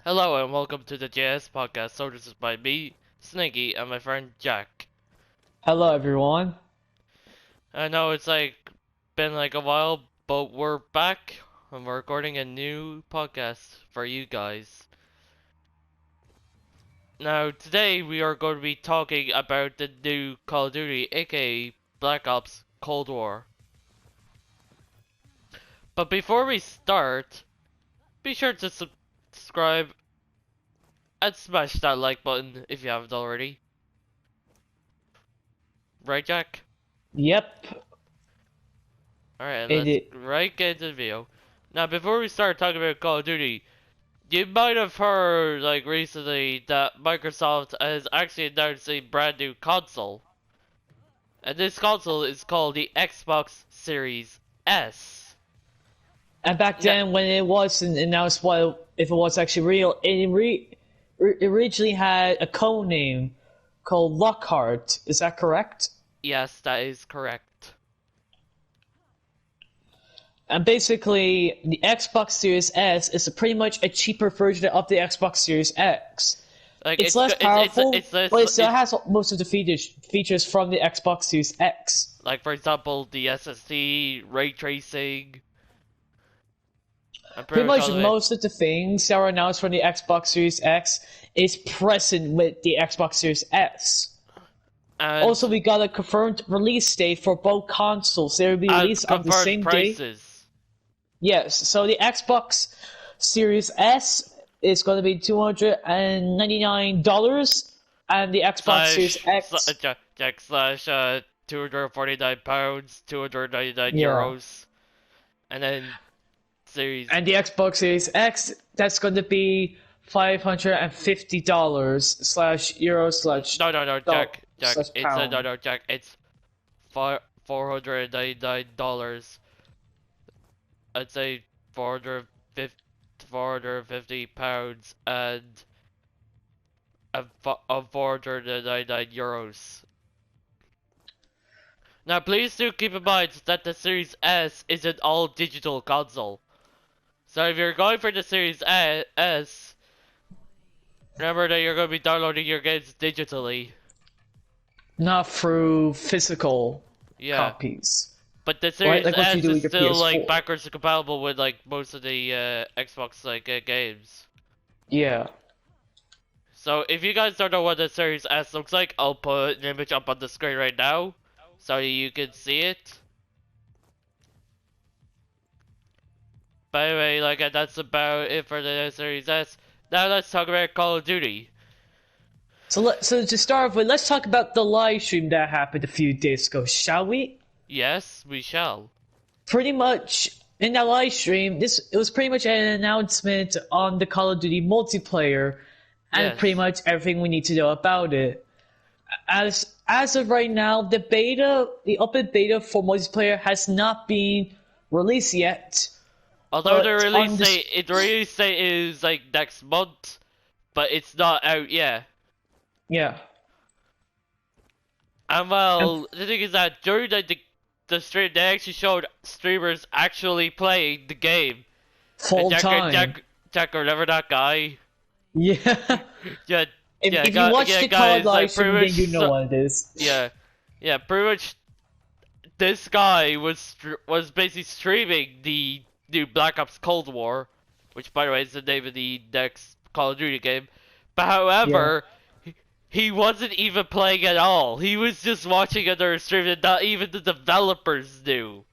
Hello and welcome to the JS podcast. So this is by me, Snaky, and my friend Jack. Hello, everyone. I know it's been a while, but we're back and we're recording a new podcast for you guys. Now today we are going to be talking about the new Call of Duty, aka Black Ops Cold War. But before we start, be sure to subscribe and smash that like button if you haven't already. Right, Jack? Yep, Alright, it let's is. right get into the video. Now, before we start talking about Call of Duty, you might have heard, recently, that Microsoft has actually announced a brand new console. And this console is called the Xbox Series S. And back Now, then, when it wasn't announced what if it was actually real, it originally had a code name called Lockhart. Is that correct? yes, that is correct. And basically, the Xbox Series S is pretty much a cheaper version of the Xbox Series X. Like, It's less powerful, it's less, but it still has most of the features from the Xbox Series X. like, for example, the SSD, ray tracing, and pretty Pretty much much all of it. most of the things that were announced from the Xbox Series X is present with the Xbox Series S. And Also, we got a confirmed release date for both consoles. They will be released on the confirmed same day. prices. Yes, so the Xbox Series S is going to be $299, and the Xbox Series X, Jack slash £249, 299 yeah, euros, and then series. and the Xbox Series X, that's going to be $550 slash euro slash No, dollar Jack. slash It's pound. no, Jack. It's $499. I'd say 450, £450 and of 499 euros. Now, please do keep in mind that the Series S is an all-digital console. So if you're going for the Series S, remember that you're going to be downloading your games digitally. Not through physical Yeah. copies, But the right? Series Like what you S do is with your still PS4. backwards compatible with most of the Xbox games. Yeah. So if you guys don't know what the Series S looks like, I'll put an image up on the screen right now so you can see it. By the way, that's about it for the Series S. Now let's talk about Call of Duty. So to start off with, let's talk about the live stream that happened a few days ago, shall we? Yes, we shall. Pretty much in that live stream, it was pretty much an announcement on the Call of Duty multiplayer and pretty Yes. much everything we need to know about it. As of right now, the open beta for multiplayer has not been released yet. Although But on this, the release date is next month, but it's not out yet. yeah, And and well, the thing is that during the stream, they actually showed streamers actually playing the game. And full time. remember that guy? Yeah. Yeah, If you watch the COD guys, live pretty stream, much, then you know what it is. pretty much. This guy was basically streaming the new Black Ops Cold War, which by the way is the name of the next Call of Duty game. But Yeah, however, he wasn't even playing at all. He was just watching another stream that not even the developers knew.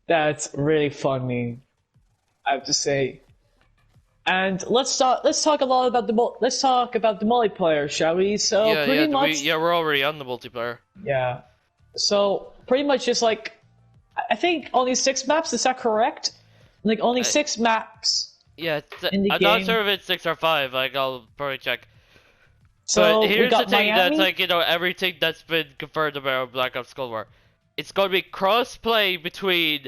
that's really funny, I have to say. And let's talk a lot about let's talk about the multiplayer, shall we? So pretty much, We're already on the multiplayer. yeah. So pretty much just like I think only 6 maps. Is that correct? Like only Uh, 6 maps yeah, in the I'm not game. sure if it's 6 or 5. I'll probably check. But So we here's the got thing that's Miami. everything that's been confirmed about Black Ops Cold War. It's going to be cross-play between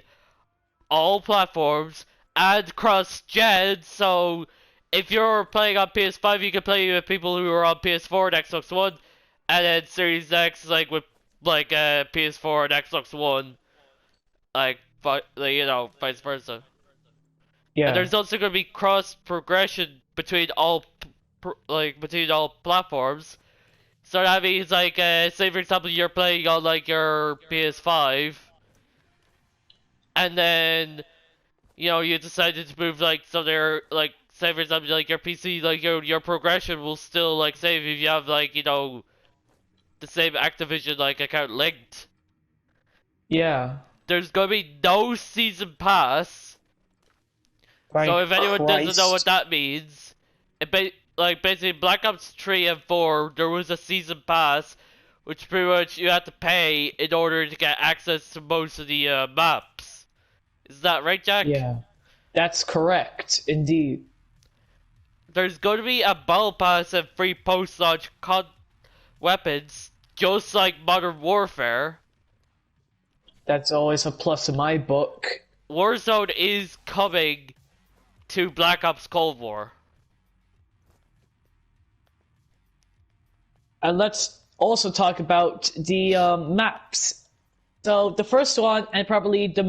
all platforms and cross-gen, so if you're playing on PS5, you can play with people who are on PS4 and Xbox One, and then Series X, with, PS4 and Xbox One, vice versa. Yeah. And there's also going to be cross progression between between all platforms. So that means like say for example you're playing on like your PS5, and then you decided to move like so there like say for example like your PC like your progression will still like save if you have like the same Activision like account linked. Yeah. There's gonna be no season pass. So Thank if anyone doesn't know what Christ. that means, like basically Black Ops 3 and 4 there was a season pass, which pretty much you had to pay in order to get access to most of the maps. Is that right, Jack? Yeah. That's correct, indeed. There's going to be a battle pass and free post-launch weapons, just like Modern Warfare. That's always a plus in my book. Warzone is coming to Black Ops Cold War. And let's also talk about the maps. So the first one, and probably the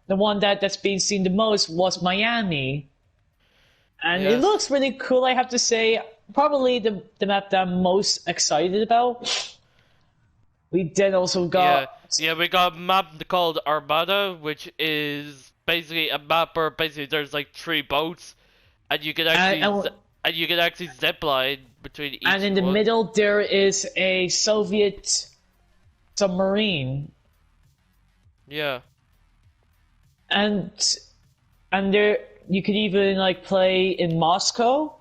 one that's being seen the most, was Miami. And it Yes. looks really cool, I have to say. Probably the map that I'm most excited about. We then also got... Yeah, we got a map called Armada, which is basically a map where basically there's like 3 boats, and you can actually zip line between each And in the one. middle, there is a Soviet submarine. Yeah. And there you could even like play in Moscow,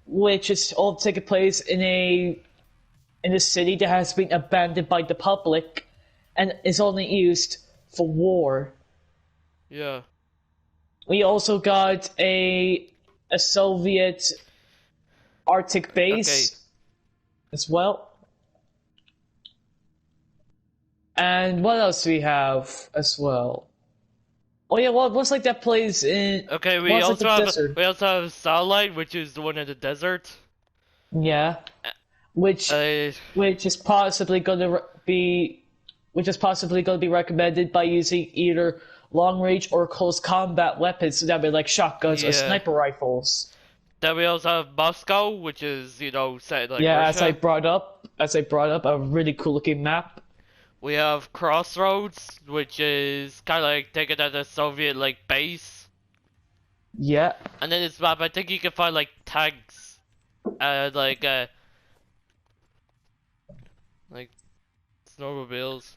which is all taking place in a city that has been abandoned by the public and is only used for war. Yeah. We also got a Soviet Arctic base as well. And what else do we have as well? Oh yeah, well, what's like that place in? Okay, we what's like also the have desert? Starlight, which is the one in the desert. Yeah, which Uh, is possibly going to be recommended by using either long range or close combat weapons, so that'd be like shotguns or Yeah. sniper rifles. Then we also have Moscow, which is set in like Yeah, Russia. as I brought up, a really cool looking map. We have Crossroads, which is kind of like taken at a Soviet like base. Yeah, And then this map, I think you can find like tanks, like snowmobiles.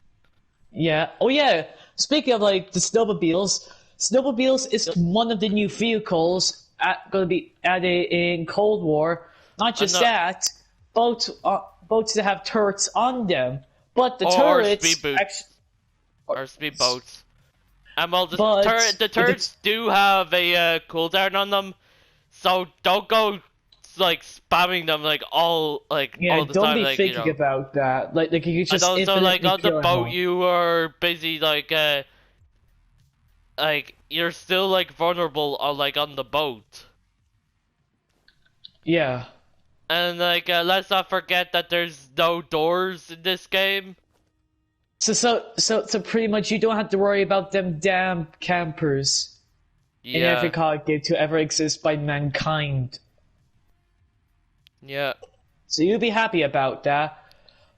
yeah. Oh yeah. Speaking of like the snowmobiles is one of the new vehicles going to be added in Cold War. Not just no- that, boats that have turrets on them, but the Or turrets speed boots. actually. Or speedboats. And well, the But turrets do have a cooldown on them, so don't go like spamming them like all the don't time. be Like, thinking about that. Like you just and also like infinitely on the kill boat, them. you are busy like you're still like vulnerable on on the boat. Yeah. And like let's not forget that there's no doors in this game. So pretty much you don't have to worry about them damn campers in every Yeah, card game to ever exist by mankind. yeah. So you'll be happy about that.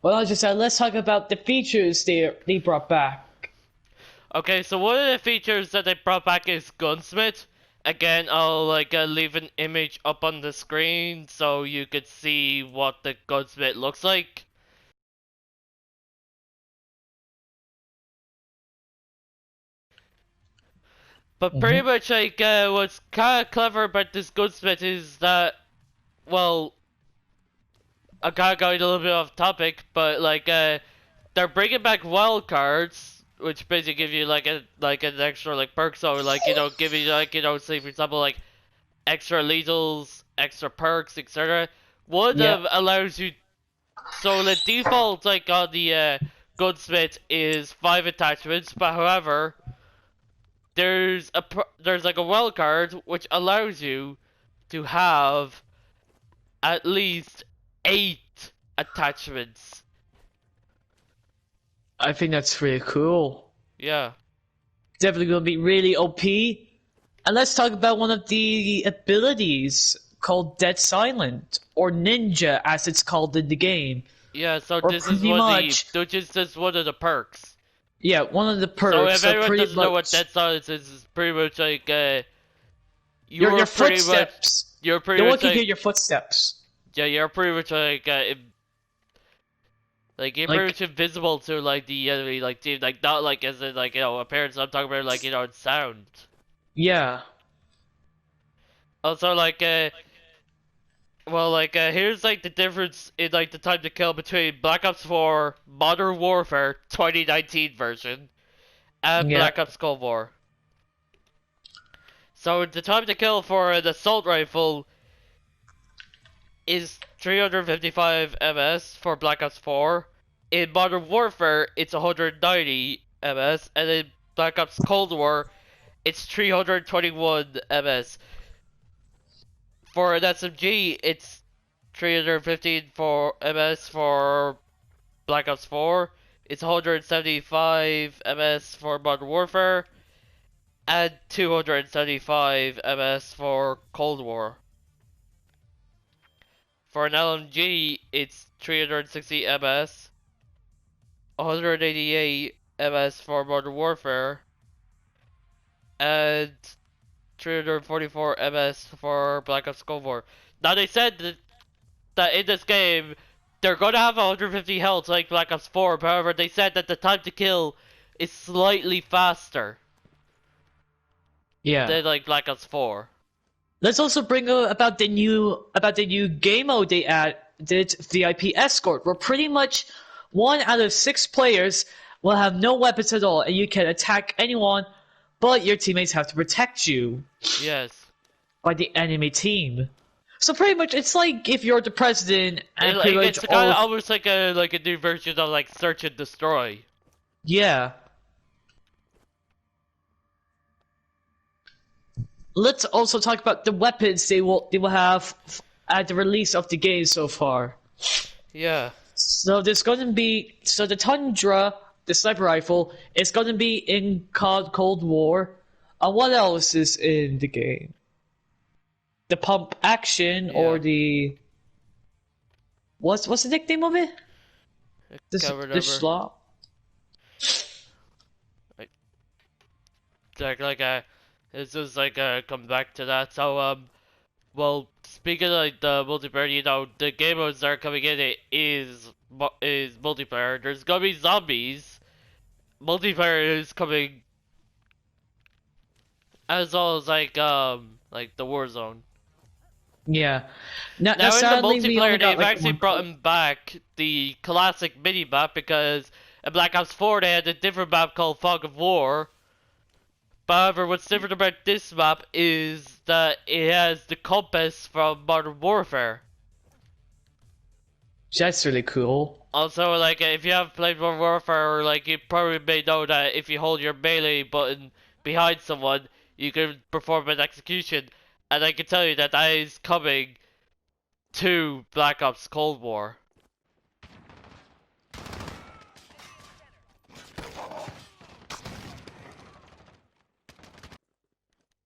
Well, I just said let's talk about the features they brought back. Okay, so one of the features that they brought back is Gunsmith. Again, I'll leave an image up on the screen so you could see what the Gunsmith looks like. But pretty much what's kind of clever about this Gunsmith is that, well, I'm kind of going a little bit off topic, but they're bringing back wild cards, which basically give you an extra perk. So give you say for example extra lethals, extra perks, etc. One of them allows you. So the default on the Gunsmith is 5 attachments, but however, there's a wild card which allows you to have at least 8 attachments. I think that's pretty cool. Yeah. Definitely gonna be really OP. And let's talk about one of the abilities called Dead Silent, or Ninja as it's called in the game. Yeah, so Or this is pretty one of the, much, which is just one of the perks. yeah, one of the So perks. if So anyone pretty doesn't know what much, Dead Silence is, it's pretty much like, your you're pretty much, footsteps. you're pretty No one much can hear like, your footsteps. yeah, you're pretty much like you're pretty Like, much invisible to like the enemy like team, like not like as in like appearance. I'm talking about like in sound. yeah, Also like well like here's like the difference in like the time to kill between Black Ops 4 Modern Warfare 2019 version and yeah, Black Ops Cold War. So the time to kill for an assault rifle is 355 ms for Black Ops 4. In Modern Warfare, it's 190 ms, and in Black Ops Cold War, it's 321 ms. For an SMG, it's 315 for ms for Black Ops 4. It's 175 ms for Modern Warfare, and 275 ms for Cold War. For an LMG, it's 360 ms, 188 ms for Modern Warfare, and 344 ms for Black Ops Cold War. Now they said that in this game, they're going to have 150 health like Black Ops 4, however they said that the time to kill is slightly faster yeah. than like Black Ops 4. Let's also bring up about the new game mode they added, VIP Escort, where pretty much 1 out of 6 players will have no weapons at all, and you can attack anyone, but your teammates have to protect you Yes. by the enemy team. So pretty much, it's like if you're the president and pretty much It's kind of almost like a new version of like Search and Destroy. yeah. Let's also talk about the weapons they will have at the release of the game so far. Yeah. So there's going to be the Tundra, the sniper rifle, is going to be in COD Cold War. What else is in the game? The pump action or the what's the nickname of it? The Schlop. It's just like come back to that. So well, speaking of like the multiplayer, the game modes that are coming in it is multiplayer. There's gonna be zombies. Multiplayer is coming, as well as like the Warzone. Yeah. Now in the sadly, we only multiplayer, got, they've like, actually brought back the classic mini map because in Black Ops 4 they had a different map called Fog of War. However, what's different about this map is that it has the compass from Modern Warfare. That's really cool. Also, like, if you have played Modern Warfare, like, you probably may know that if you hold your melee button behind someone, you can perform an execution. And I can tell you that that is coming to Black Ops Cold War.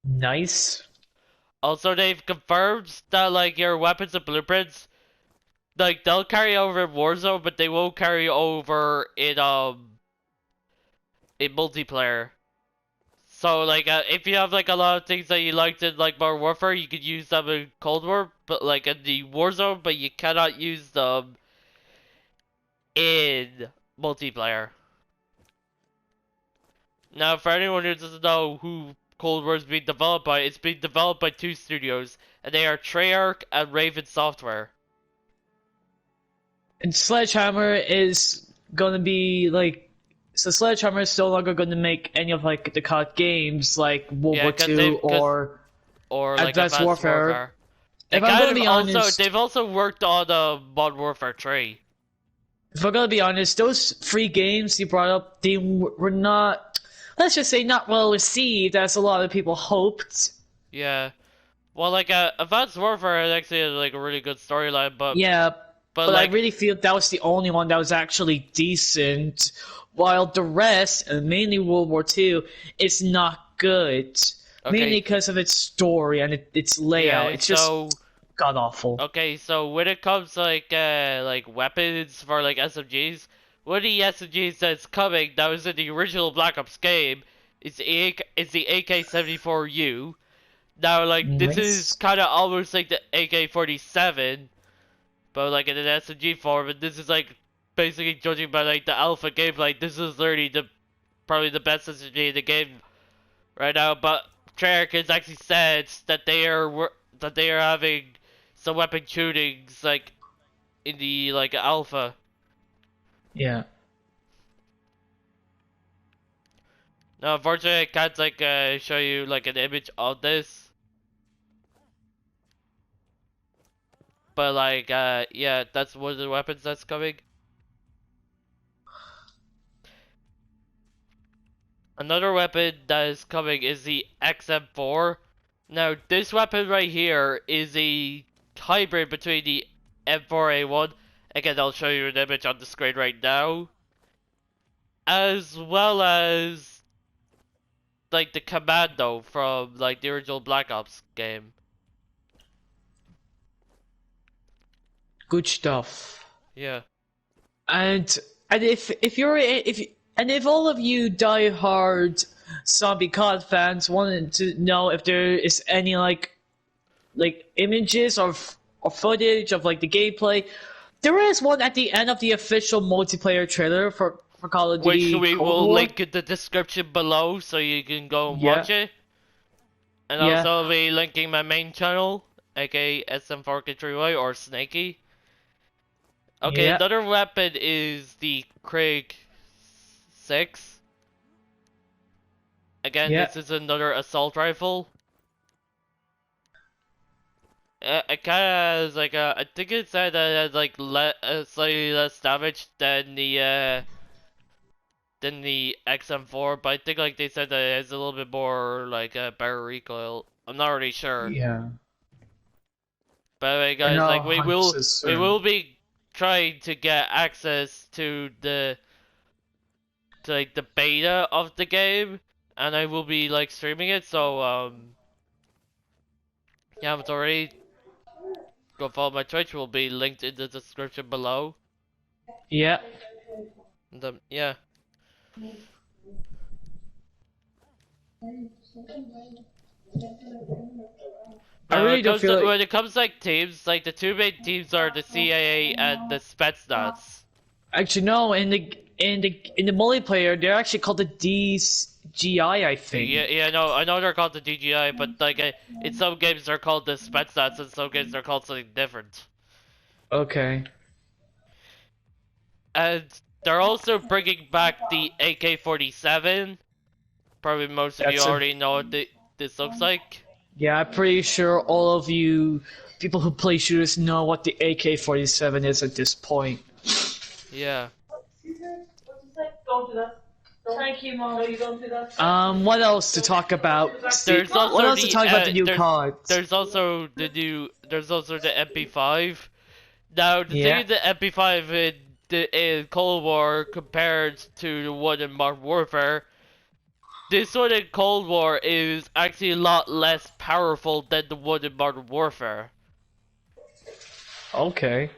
Nice. Also, they've confirmed that, like, your weapons and blueprints, like, they'll carry over in Warzone, but they won't carry over in multiplayer. So, like, if you have, like, a lot of things that you liked in, like, Modern Warfare, you could use them in Cold War, but, like, in the Warzone, but you cannot use them in multiplayer. Now, for anyone who doesn't know who Cold War is being developed by, it's being developed by 2 studios, and they are Treyarch and Raven Software. And Sledgehammer is gonna be like, so Sledgehammer is no longer going to make any of like the COD games like World War II or like Advanced Warfare. If I'm gonna be honest, they've also worked on Modern Warfare 3. If I'm gonna be honest, those 3 games you brought up, they were not, let's just say, not well received as a lot of people hoped. Yeah. Well, like, Advanced Warfare actually has, like, a really good storyline, but... Yeah, but like, I really feel that was the only one that was actually decent, while the rest, and mainly World War II, is not good. mainly Okay. because of its story and its layout. Yeah. It's just So god awful. okay. So when it comes to like weapons for like SMGs, one of the SMGs that's coming that was in the original Black Ops game is the AK-74U. Now like this is Nice. kind of almost like the AK-47, but like in an SMG form, and this is like basically judging by like the alpha gameplay, this is literally the probably the best SMG in the game right now. But Treyarch has actually said that they are having some weapon tunings like in the like alpha. Yeah. Now, unfortunately, I can't like show you like an image of this, but like yeah, that's one of the weapons that's coming. Another weapon that is coming is the XM4. Now, this weapon right here is a hybrid between the M4A1. Again, I'll show you an image on the screen right now, as well as like the Commando from like the original Black Ops game. Good stuff. Yeah. And if all of you die-hard Zombie COD fans wanted to know if there is any like images or footage of like the gameplay, there is one at the end of the official multiplayer trailer for Call of Which Duty we Cold will War. link in the description below so you can go and Yeah. watch it. And Yeah. also I'll be linking my main channel, aka SM4K3Y or Snaky. Okay, Yeah. another weapon is the Krieg 6. Again, Yeah. this is another assault rifle. It kind of has like I think it said that it has like slightly less damage than the XM4, but I think like they said that it has a little bit more like better recoil. I'm not really sure. Yeah. But anyway, We're guys, not like 100% we certain. will be trying to get access to like the beta of the game, and I will be like streaming it. So yeah, if it's already, go follow my Twitch. Will be linked in the description below. Yeah. And, yeah. I Now, really don't feel like when it comes to, like teams, like the two main teams are the CIA and the Spetsnaz. actually no in the multiplayer they're actually called the DGI, I think. Yeah, no, I know they're called the DGI, but like in some games they're called the Spetsnaz, and some games they're called something different. Okay. And they're also bringing back the AK-47. Probably most of you That's a already know what this looks like. Yeah, I'm pretty sure all of you people who play shooters know what the AK-47 is at this point. Yeah. Thank you, Mom. No, you don't do that. What else to talk about? There's also what else to the talk about the new cards? there's also the MP5. Now the Yeah. thing is the MP5 in Cold War compared to the one in Modern Warfare, this one in Cold War is actually a lot less powerful than the one in Modern Warfare. Okay.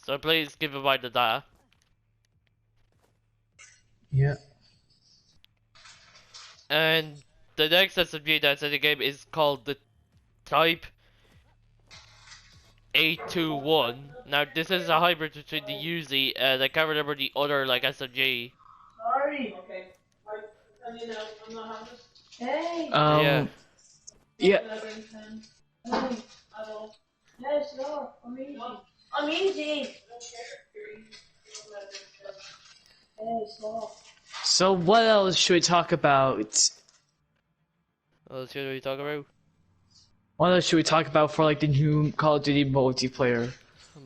So please keep in mind of that. Yeah. And the next SMG that's in the game is called the Type 821. Now this is a hybrid between the Uzi and I can't remember the other like SMG. Sorry. Okay. I mean, I'm not having this. Hey. Yeah. Yeah. Yes, no. I'm easy. I'm easy. Hey, stop. So what else should we talk about? What are we talking about? What else should we talk about for like the new Call of Duty multiplayer?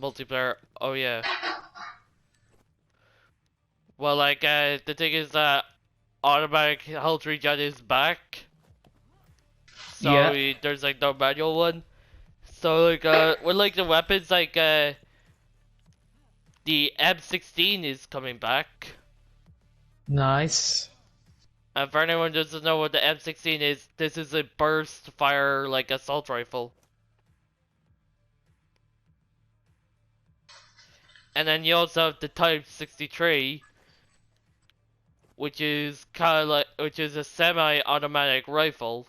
Multiplayer. Oh yeah. Well, like the thing is that automatic health regen is back. So Yeah. there's like no manual one. So like with like the weapons like the M16 is coming back. Nice. And for anyone who doesn't know what the M16 is, this is a burst fire like assault rifle. And then you also have the Type 63, which is a semi-automatic rifle.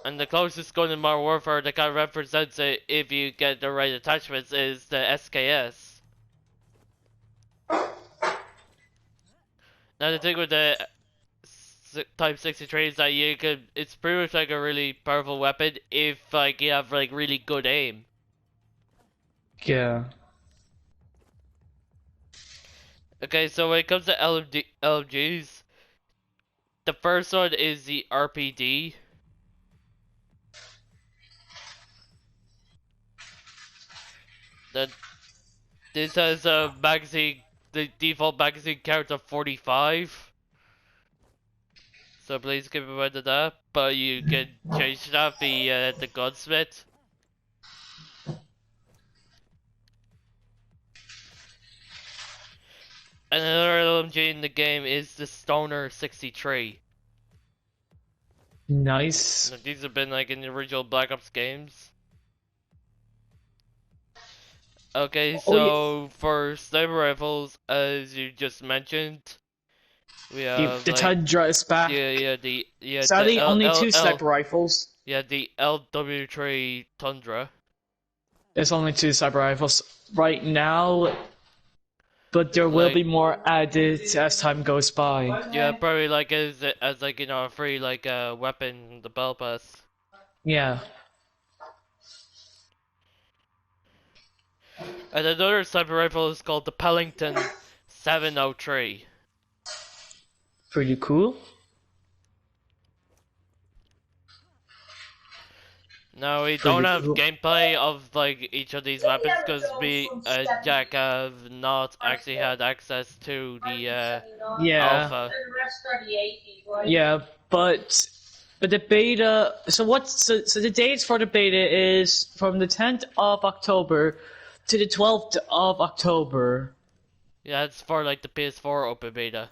And the closest gun in Modern Warfare that kind of represents it, if you get the right attachments, is the SKS. Now the thing with the Type 63 is that it's pretty much like a really powerful weapon if like you have like really good aim. Yeah. Okay, so when it comes to LMGs, the first one is the RPD. This has a magazine, the default magazine count of 45. So please keep in mind of that, but you can change that via the gunsmith. And another LMG in the game is the Stoner 63. Nice. Now, these have been like in the original Black Ops games. Okay, so for sniper rifles, as you just mentioned, we have The like, Tundra is back. the Sadly, only two sniper rifles. Yeah, the LW3 Tundra. There's only two sniper rifles right now, but there will be more added as time goes by. Yeah, probably like as like a free like weapon in the Battle Pass. Yeah. And another sniper rifle is called the Pellington 703. Pretty cool. Now we don't have gameplay of like each of these weapons because we Jack have not actually had access to the alpha. Yeah, but the beta. So the dates for the beta is from the 10th of October to the 12th of October. Yeah, it's for like the PS4 open beta.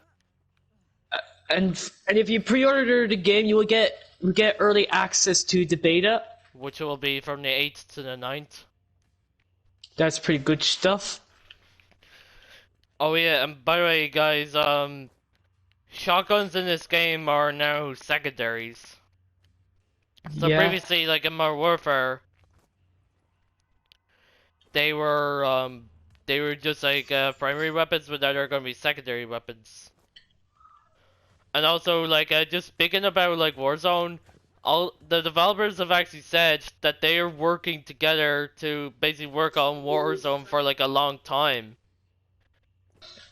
And if you pre-order the game, you will get early access to the beta, which will be from the 8th to the 9th. That's pretty good stuff. Oh yeah, and by the way, guys, shotguns in this game are now secondaries. So previously, like in Modern Warfare, they were just like primary weapons, but now they're gonna be secondary weapons. And also, like, just speaking about like Warzone, all the developers have actually said that they are working together to basically work on Warzone for like a long time.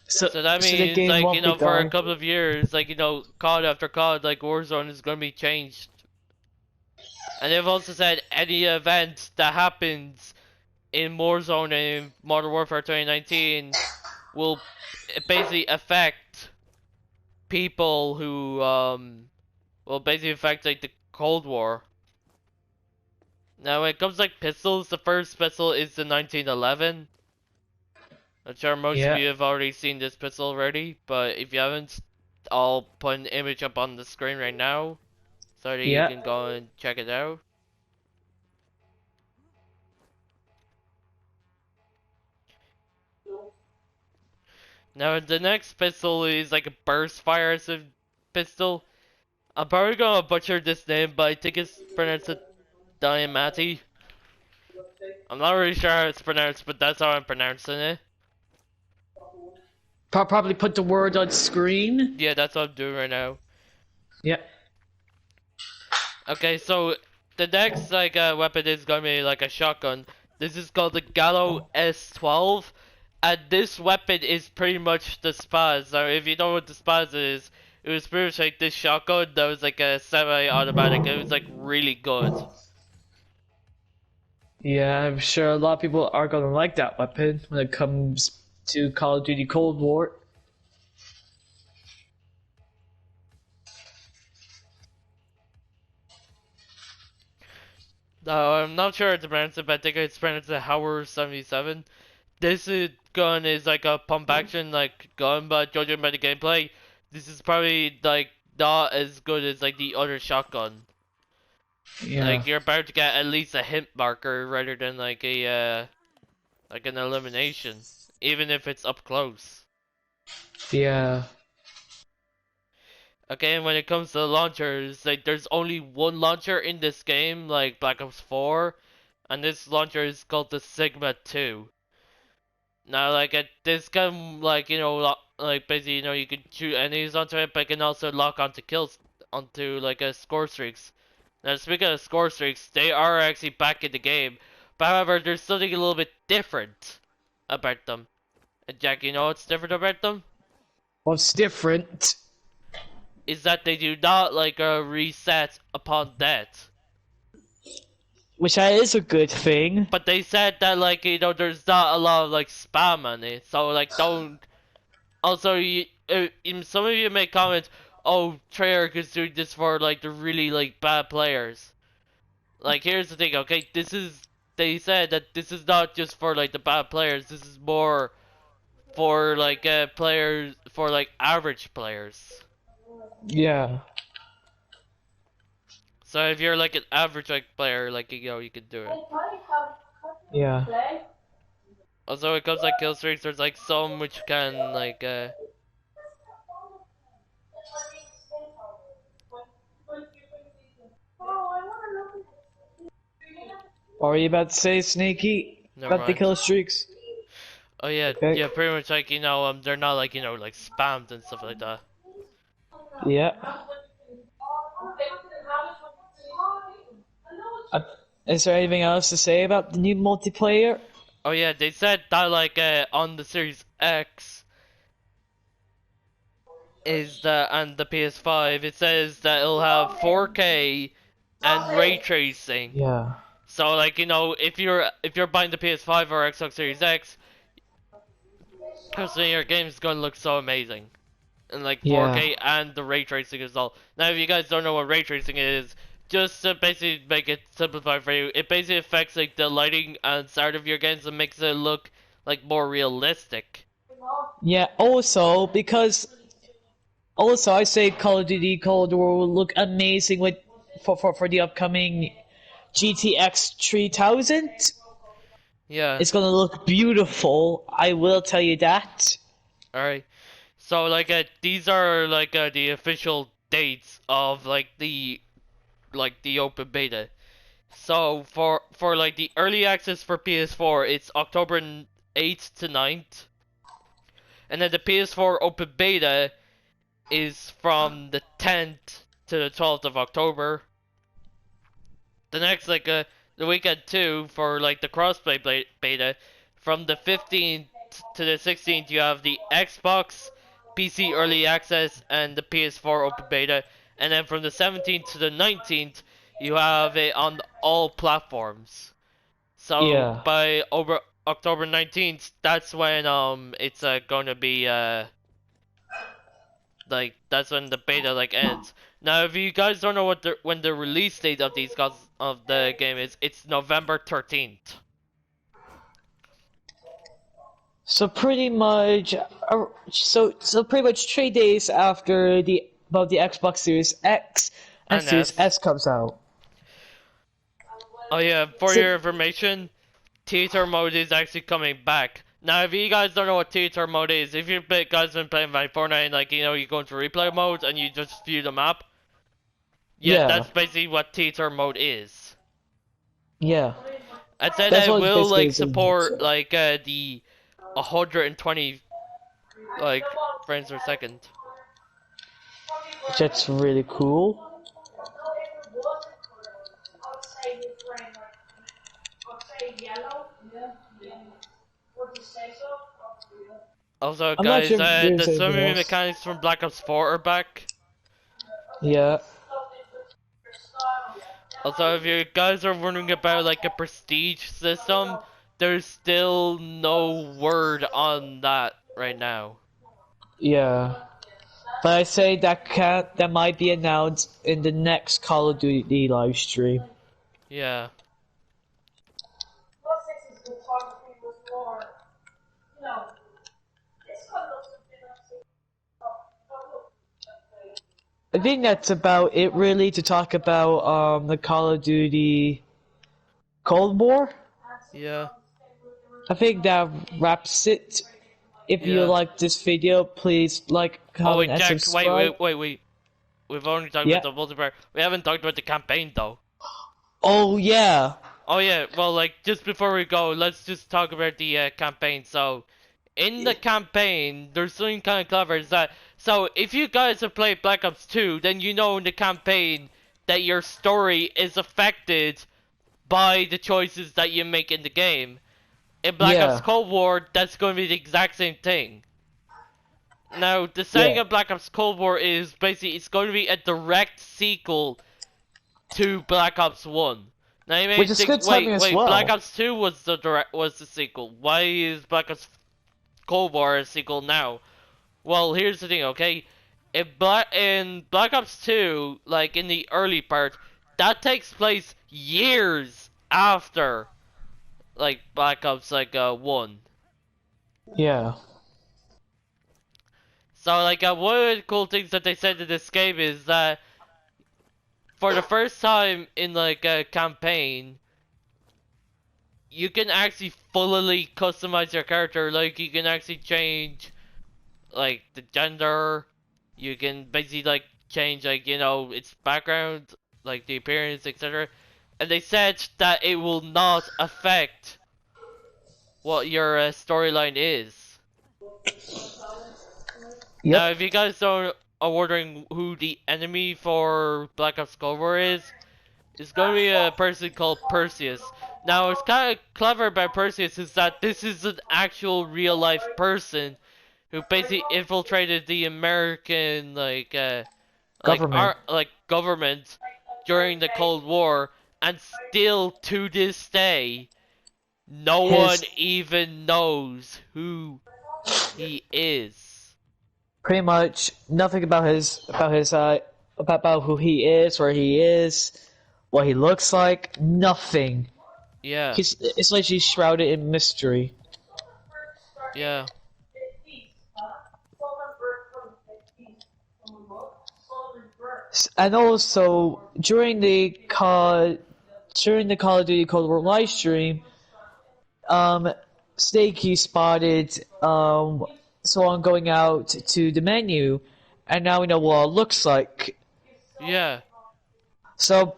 So that means like, you know, for a couple of years, like, you know, COD after COD, like Warzone is gonna be changed. And they've also said any event that happens in Warzone in Modern Warfare 2019 will basically affect people who will basically affect like the Cold War. Now when it comes to, like pistols, the first pistol is the 1911. I'm sure most of you have already seen this pistol already, but if you haven't, I'll put an image up on the screen right now so that you can go and check it out. Now the next pistol is like a burst fire pistol. I'm probably gonna butcher this name, but I think it's pronounced Diamati. I'm not really sure how it's pronounced, but that's how I'm pronouncing it. Probably put the word on screen. Yeah, that's what I'm doing right now. Yeah. Okay, so the next like weapon is gonna be like a shotgun. This is called the Gallo S12, and this weapon is pretty much the Spaz. Now, if you know what the Spaz is, it was pretty much like this shotgun that was like a semi-automatic. It was like really good. Yeah, I'm sure a lot of people are gonna like that weapon when it comes to Call of Duty Cold War. No, I'm not sure how to pronounce it, but I think it's pronounced the Howard 77. This gun is like a pump action like gun, but judging by the gameplay, this is probably like not as good as like the other shotgun. Yeah. Like you're about to get at least a hit marker rather than like a like an elimination, even if it's up close. Yeah. Okay, and when it comes to launchers, like there's only one launcher in this game, like Black Ops 4, and this launcher is called the Sigma 2. Now, like this can like like basically you can shoot enemies onto it, but it can also lock onto kills onto like a score streaks. Now, speaking of score streaks, they are actually back in the game, but however, there's something a little bit different about them. And Jack, you know what's different about them? What's different? Is that they do not like reset upon death. Which is a good thing. But they said that like there's not a lot of like spam on it, so like don't. Also, some of you make comments, oh, Treyarch is doing this for like the really like bad players. Like here's the thing, okay? They said that this is not just for like the bad players. This is more for like players for like average players. Yeah. So if you're like an average like player, like you can do it. Yeah. Also, when it comes to like kill streaks, there's like some which can like What were you about to say, Sneaky? never About the mind. kill streaks? Oh yeah, Okay. yeah, pretty much like they're not like like spammed and stuff like that. Yeah. Uh, is there anything else to say about the new multiplayer? Oh yeah, they said that like on the Series X is the and the PS5, it says that it'll have 4K and ray tracing. Yeah. So like if you're buying the PS5 or Xbox Series X, personally your game's gonna look so amazing. And like 4K and the ray tracing as well. Now if you guys don't know what ray tracing is, just to basically make it simplified for you, it basically affects like the lighting and sound of your games and makes it look like more realistic. Yeah, also, I say Call of Duty Cold War will look amazing with for the upcoming GTX 3000. Yeah. It's gonna look beautiful, I will tell you that. Alright. So like these are like the official dates of like the open beta. So for like the early access for PS4, it's October 8th to 9th. And then the PS4 open beta is from the 10th to the 12th of October. The next like the weekend too for like the crossplay beta from the 15th to the 16th you have the Xbox PC early access and the PS4 open beta, and then from the 17th to the 19th you have it on all platforms. So Yeah. by over October 19th, that's when it's going to be like that's when the beta like ends. Now, if you guys don't know when the release date of of the game is, it's November 13th. So pretty much, so pretty much 3 days after the Xbox Series X and And Series S. S comes out. Oh yeah, for So- your information, theater mode is actually coming back. Now, if you guys don't know what theater mode is, if you guys been playing like Fortnite, like you go into replay mode and you just view the map. Yeah, that's basically what theater mode is. Yeah. I'd say That's that it what will basically like is. support like the 120 like frames per second. That's really cool. Also, I'm not guys, sure if there's the anything swimming else. mechanics from Black Ops 4 are back. Yeah. Also, if you guys are wondering about like a prestige system, there's still no word on that right now. Yeah. But I say that might be announced in the next Call of Duty live stream. Yeah. I think that's about it really to talk about the Call of Duty Cold War. Yeah. I think that wraps it. If you Yeah. like this video, please like, Oh comment, wait, and Jack. subscribe. Wait. We've only talked Yeah. about the multiplayer. We haven't talked about the campaign though. Oh yeah. Oh yeah. Well, like just before we go, let's just talk about the campaign. So, in the campaign, there's something kind of clever. Is that so? If you guys have played Black Ops 2, then you know in the campaign that your story is affected by the choices that you make in the game. In Black Ops Yeah. Cold War, that's going to be the exact same thing. Now, the saying Yeah. of Black Ops Cold War is basically it's going to be a direct sequel to Black Ops 1. Now you may Which is think, good timing as well. Black Ops 2 was the sequel. Why is Black Ops Cold War a sequel now? Well, here's the thing, okay? In Black Ops 2, like in the early part, that takes place years after like Black Ops 1. Yeah. So like one of the cool things that they said in this game is that for the first time in like a campaign, you can actually fully customize your character. Like you can actually change like the gender. You can basically like change like its background, like the appearance, etc. And they said that it will not affect what your storyline is. Yep. Now, if you guys are wondering who the enemy for Black Ops Cold War is, it's going to be a person called Perseus. Now, what's kind of clever about Perseus is that this is an actual real-life person who basically infiltrated the American Government. government during the Cold War, and still to this day, no one even knows who he is. Pretty much nothing about about who he is, where he is, what he looks like. Nothing. Yeah. It's like he's shrouded in mystery. Yeah. And also during the Call of Duty Cold War live stream, Snakey spotted someone going out to the menu, and now we know what it looks like. Yeah. So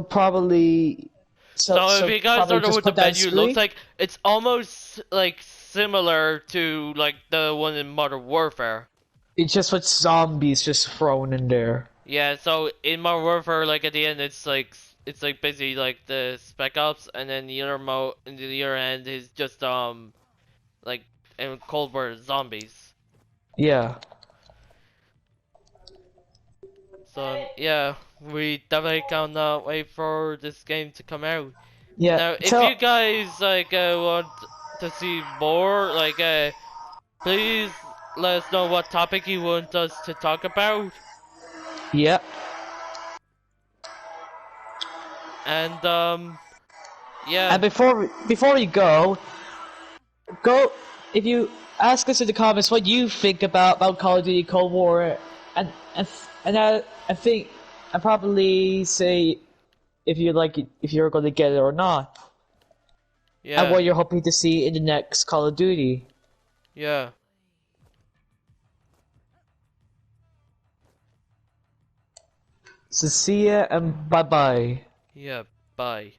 probably. So if you guys probably don't know just what the put that menu screen. looks like, it's almost like similar to like the one in Modern Warfare. It's just with zombies just thrown in there. Yeah, so in Modern Warfare, like at the end, it's like basically like the Spec Ops, and then the other end is just like in Cold War zombies. Yeah. So yeah, we definitely cannot wait for this game to come out. Yeah. Now, if you guys want to see more, please let us know what topic you want us to talk about. Yep. And yeah. And before we go if you ask us in the comments what you think about Call of Duty Cold War, and I think I'd probably say if you're going to get it or not. Yeah. And what you're hoping to see in the next Call of Duty. Yeah. So see ya and bye bye. Yeah, bye.